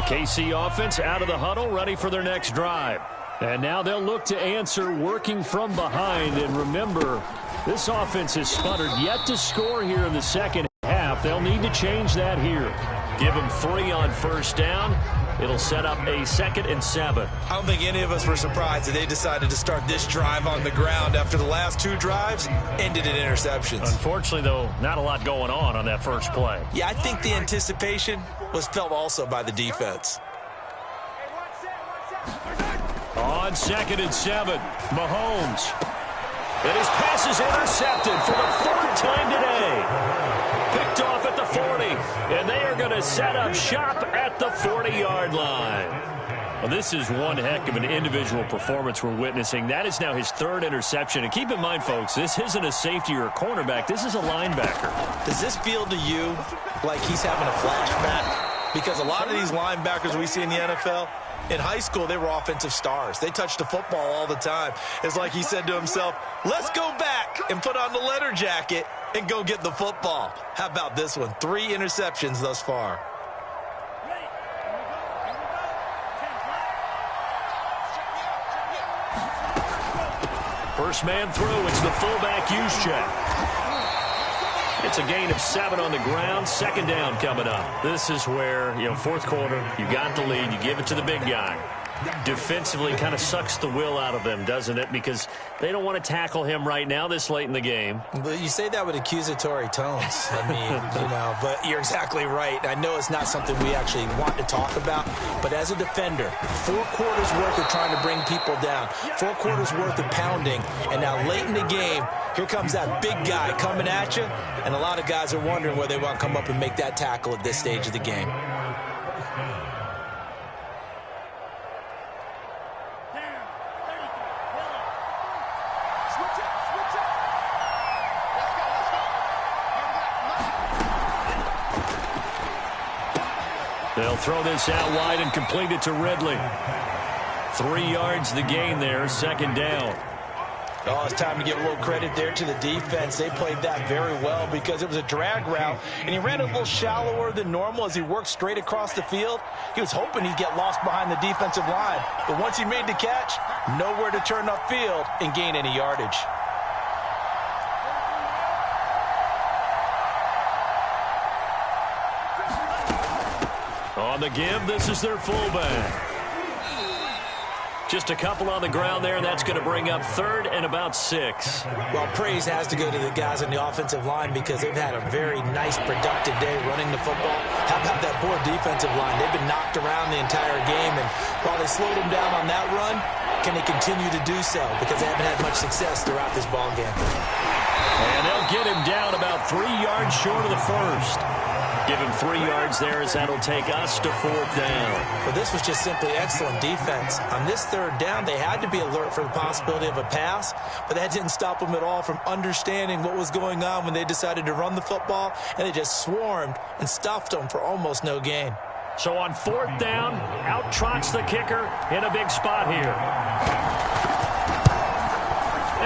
KC offense out of the huddle, ready for their next drive. And now they'll look to answer working from behind. And remember, this offense has sputtered yet to score here in the second half. They'll need to change that here. Give them 3 on 1st down. It'll set up a 2nd and 7. I don't think any of us were surprised that they decided to start this drive on the ground after the last 2 drives ended in interceptions. Unfortunately, though, not a lot going on that first play. Yeah, I think the anticipation was felt also by the defense. On 2nd and 7, Mahomes. And his pass is intercepted for the 3rd time today. Picked off at the 40. And they are going to set up shop at the 40-yard line. Well, this is one heck of an individual performance we're witnessing. That is now his 3rd interception. And keep in mind, folks, this isn't a safety or a cornerback. This is a linebacker. Does this feel to you like he's having a flashback? Because a lot of these linebackers we see in the NFL, in high school, they were offensive stars. They touched the football all the time. It's like he said to himself, let's go back and put on the leather jacket and go get the football. How about this one? 3 interceptions thus far. First man through, it's the fullback use check. It's a gain of 7 on the ground. 2nd down coming up. This is where, 4th quarter, you got the lead. You give it to the big guy. Defensively kind of sucks the will out of them, doesn't it? Because they don't want to tackle him right now this late in the game. But you say that with accusatory tones. I mean, but you're exactly right. I know it's not something we actually want to talk about, but as a defender, 4 quarters worth of trying to bring people down, 4 quarters worth of pounding, and now late in the game, here comes that big guy coming at you, and a lot of guys are wondering where they want to come up and make that tackle at this stage of the game. They'll throw this out wide and complete it to Ridley. 3 yards the gain there, second down. Oh, it's time to give a little credit there to the defense. They played that very well because it was a drag route, and he ran a little shallower than normal as he worked straight across the field. He was hoping he'd get lost behind the defensive line, but once he made the catch, nowhere to turn upfield and gain any yardage. On the give, this is their fullback. Just a couple on the ground there, and that's going to bring up third and about 6. Well, praise has to go to the guys on the offensive line because they've had a very nice, productive day running the football. How about that poor defensive line? They've been knocked around the entire game, and while they slowed them down on that run, can they continue to do so? Because they haven't had much success throughout this ball game. And they'll get him down about 3 yards short of the first. Give him 3 yards there as that'll take us to fourth down. Well, this was just simply excellent defense. On this third down, they had to be alert for the possibility of a pass, but that didn't stop them at all from understanding what was going on when they decided to run the football, and they just swarmed and stuffed them for almost no gain. So on fourth down, out trots the kicker in a big spot here.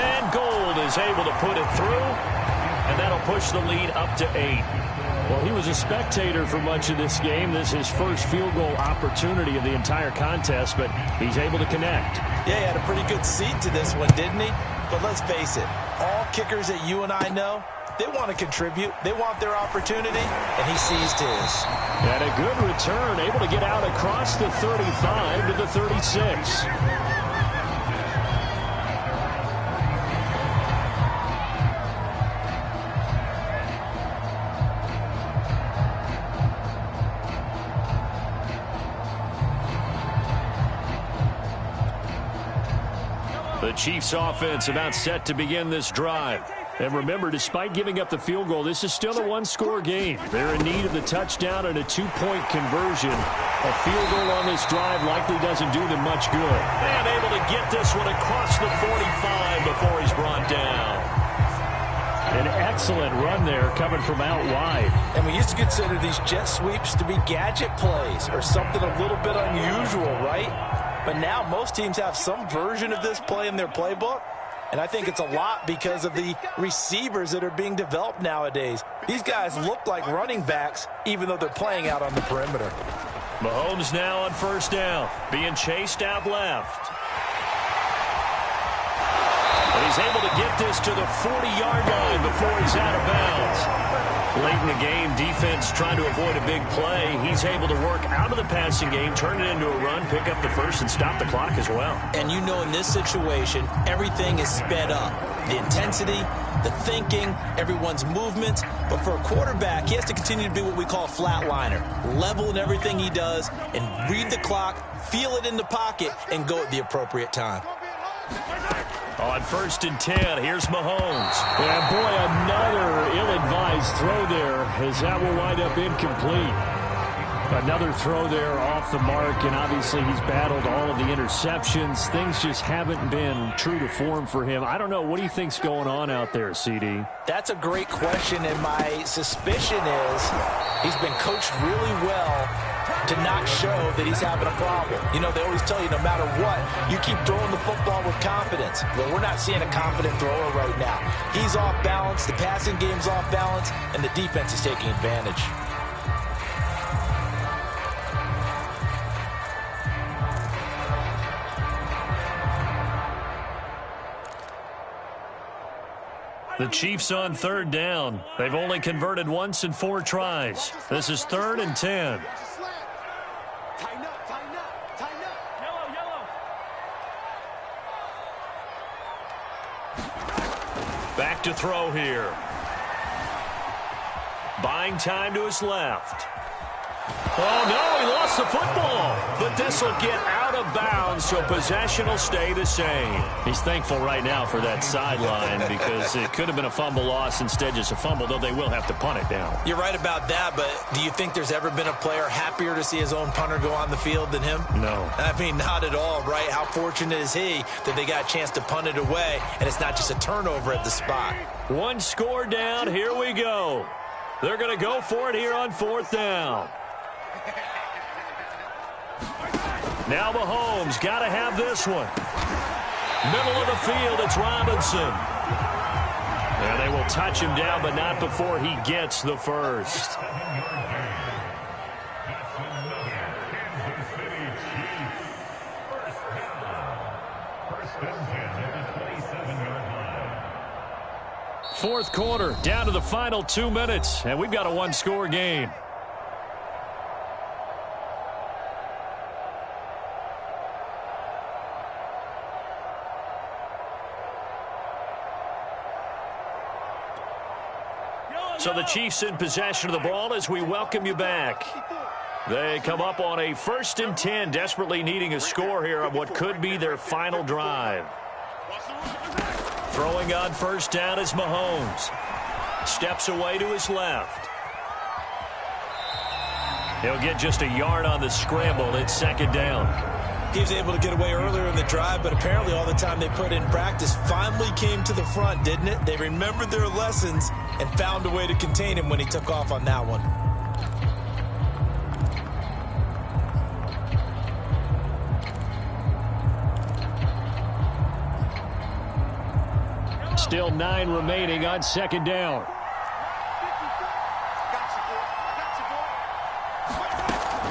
And Gold is able to put it through, and that'll push the lead up to 8. Well, he was a spectator for much of this game. This is his first field goal opportunity of the entire contest, but he's able to connect. Yeah, he had a pretty good seat to this one, didn't he? But let's face it, all kickers that you and I know, they want to contribute. They want their opportunity, and he seized his. And a good return, able to get out across the 35 to the 36. The Chiefs offense about set to begin this drive. And remember, despite giving up the field goal, this is still a one-score game. They're in need of the touchdown and a two-point conversion. A field goal on this drive likely doesn't do them much good. And able to get this one across the 45 before he's brought down. An excellent run there coming from out wide. And we used to consider these jet sweeps to be gadget plays or something a little bit unusual, right? But now most teams have some version of this play in their playbook. And I think it's a lot because of the receivers that are being developed nowadays. These guys look like running backs even though they're playing out on the perimeter. Mahomes now on first down, being chased out left. And he's able to get this to the 40-yard line before he's out of bounds. Late in the game, defense trying to avoid a big play. He's able to work out of the passing game, turn it into a run, pick up the first, and stop the clock as well. And you know in this situation, everything is sped up. The intensity, the thinking, everyone's movements. But for a quarterback, he has to continue to be what we call a flatliner. Level in everything he does and read the clock, feel it in the pocket, and go at the appropriate time. On 1st and 10, here's Mahomes. And boy, another ill-advised throw there as that will wind up incomplete. Another throw there off the mark, and obviously he's battled all of the interceptions. Things just haven't been true to form for him. I don't know. What do you think's going on out there, CD? That's a great question, and my suspicion is he's been coached really well to not show that he's having a problem. You know, they always tell you no matter what, you keep throwing the football with confidence. Well, we're not seeing a confident thrower right now. He's off balance, the passing game's off balance, and the defense is taking advantage. The Chiefs on 3rd down. They've only converted once in 4 tries. This is 3rd and 10. Tighten up, tighten up, tighten up. Yellow. Back to throw here. Buying time to his left. Oh, no, he lost the football. But this will get out of bounds, so possession will stay the same. He's thankful right now for that sideline because it could have been a fumble loss, instead just a fumble, though they will have to punt it down. You're right about that, but do you think there's ever been a player happier to see his own punter go on the field than him? No. I mean, not at all, right? How fortunate is he that they got a chance to punt it away, and it's not just a turnover at the spot. 1 score down. Here we go. They're going to go for it here on 4th down. Now Mahomes got to have this one. Middle of the field, it's Robinson. And they will touch him down, but not before he gets the first. Fourth quarter, down to the final 2 minutes, and we've got a one-score game. So the Chiefs in possession of the ball as we welcome you back. They come up on a 1st and 10, desperately needing a score here on what could be their final drive. Throwing on first down is Mahomes. Steps away to his left. He'll get just a yard on the scramble. It's 2nd down. He was able to get away earlier in the drive, but apparently all the time they put in practice finally came to the front, didn't it? They remembered their lessons and found a way to contain him when he took off on that one. Still 9 remaining on 2nd down.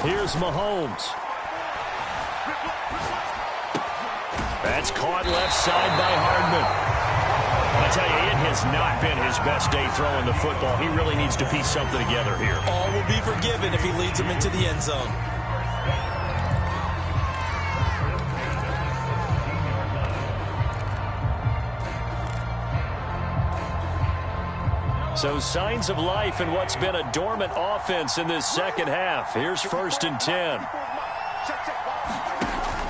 Here's Mahomes. That's caught left side by Hardman. I tell you, it has not been his best day throwing the football. He really needs to piece something together here. All will be forgiven if he leads him into the end zone. So signs of life in what's been a dormant offense in this second half. Here's 1st and 10.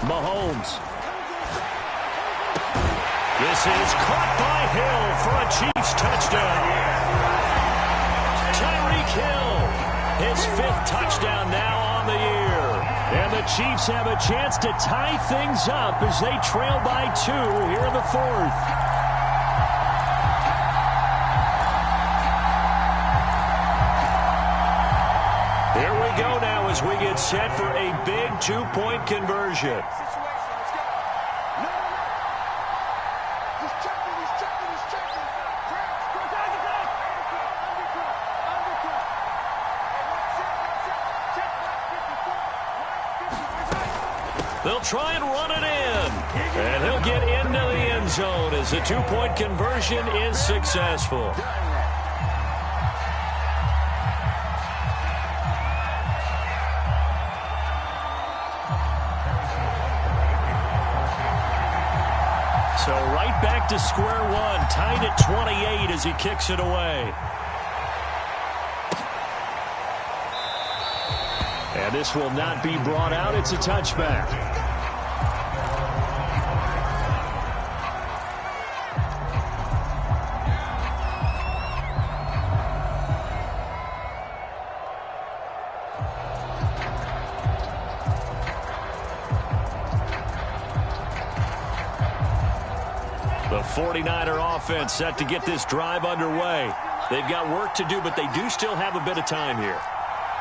Mahomes. This is caught by Hill for a Chiefs touchdown. Tyreek Hill, his 5th touchdown now on the year. And the Chiefs have a chance to tie things up as they trail by 2 here in the 4th. Here we go now as we get set for a big 2-point conversion. They'll try and run it in. And he'll get into the end zone as the 2-point conversion is successful. So right back to square one, tied at 28 as he kicks it away. And this will not be brought out. It's a touchback. The 49er offense set to get this drive underway. They've got work to do, but they do still have a bit of time here.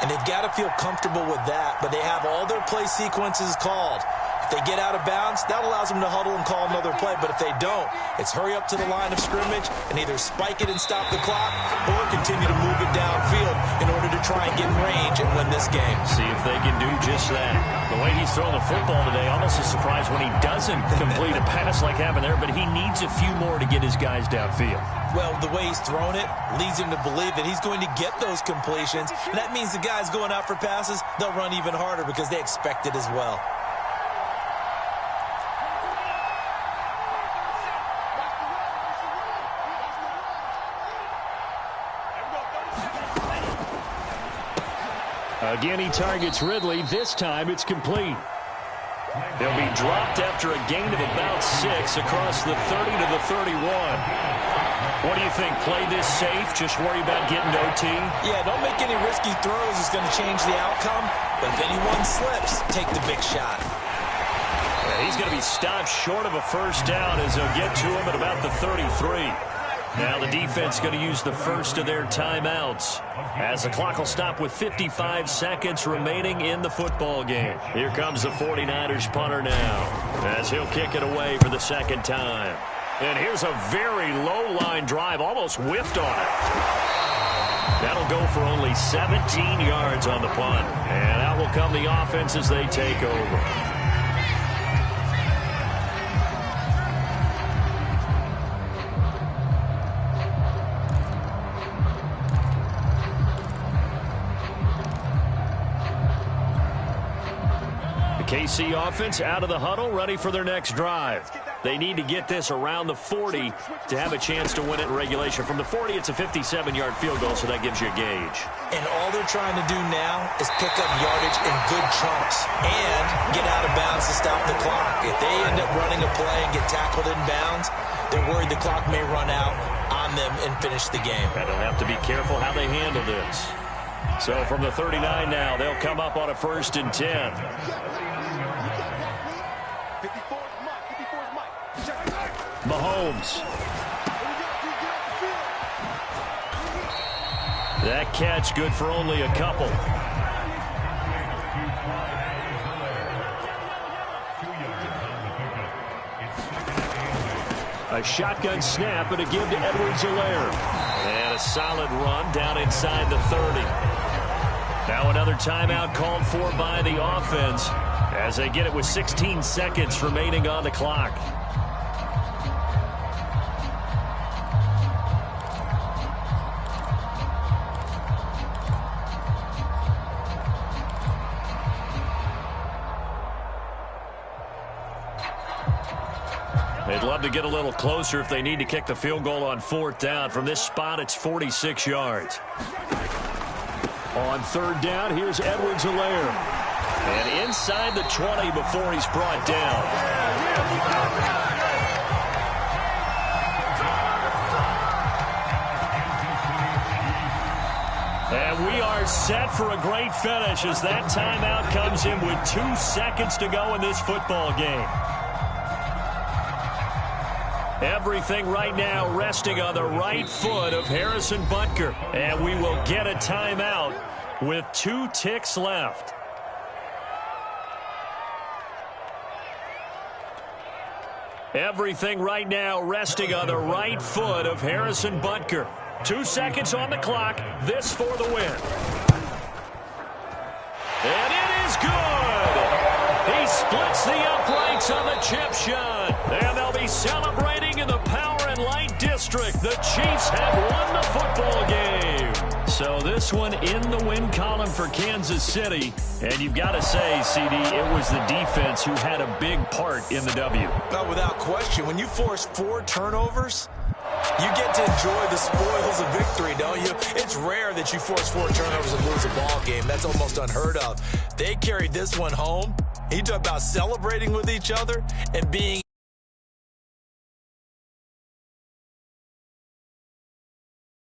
And they've got to feel comfortable with that, but they have all their play sequences called. If they get out of bounds, that allows them to huddle and call another play, but if they don't, it's hurry up to the line of scrimmage and either spike it and stop the clock or continue to move it downfield in order to try and get in range and win this game. See if they can do just that. The way he's throwing the football today, almost a surprise when he doesn't complete a pass like happened there, but he needs a few more to get his guys downfield. Well, the way he's thrown it leads him to believe that he's going to get those completions. And that means the guys going out for passes, they'll run even harder because they expect it as well. Again, he targets Ridley. This time it's complete. They'll be dropped after a gain of about 6 across the 30 to the 31. What do you think? Play this safe? Just worry about getting OT? Yeah, don't make any risky throws. It's going to change the outcome. But if anyone slips, take the big shot. Yeah, he's going to be stopped short of a first down as they'll get to him at about the 33. Now the defense going to use the first of their timeouts as the clock will stop with 55 seconds remaining in the football game. Here comes the 49ers punter now as he'll kick it away for the second time. And here's a very low-line drive, almost whiffed on it. That'll go for only 17 yards on the punt. And out will come the offense as they take over. KC offense out of the huddle, ready for their next drive. They need to get this around the 40 to have a chance to win it in regulation. From the 40, it's a 57-yard field goal, so that gives you a gauge. And all they're trying to do now is pick up yardage in good chunks and get out of bounds to stop the clock. If they end up running a play and get tackled in bounds, they're worried the clock may run out on them and finish the game. And they'll have to be careful how they handle this. So from the 39 now, they'll come up on a 1st and 10. Mahomes. That catch good for only a couple. A shotgun snap and a give to Edwards-Helaire. And a solid run down inside the 30. Now another timeout called for by the offense as they get it with 16 seconds remaining on the clock. They'd love to get a little closer if they need to kick the field goal on 4th down. From this spot, it's 46 yards. On 3rd down, here's Edwards-Helaire. And inside the 20 before he's brought down. And we are set for a great finish as that timeout comes in with 2 seconds to go in this football game. Everything right now resting on the right foot of Harrison Butker. And we will get a timeout with 2 ticks left. Everything right now resting on the right foot of Harrison Butker. 2 seconds on the clock. This for the win. And it is good. He splits the uprights on the chip shot. And they'll be celebrating in the Power and Light District. The Chiefs have won the football game. So this one in the win column for Kansas City. And you've got to say, CD, it was the defense who had a big part in the W. No, without question. When you force 4 turnovers, you get to enjoy the spoils of victory, don't you? It's rare that you force 4 turnovers and lose a ball game. That's almost unheard of. They carried this one home. He talked about celebrating with each other and being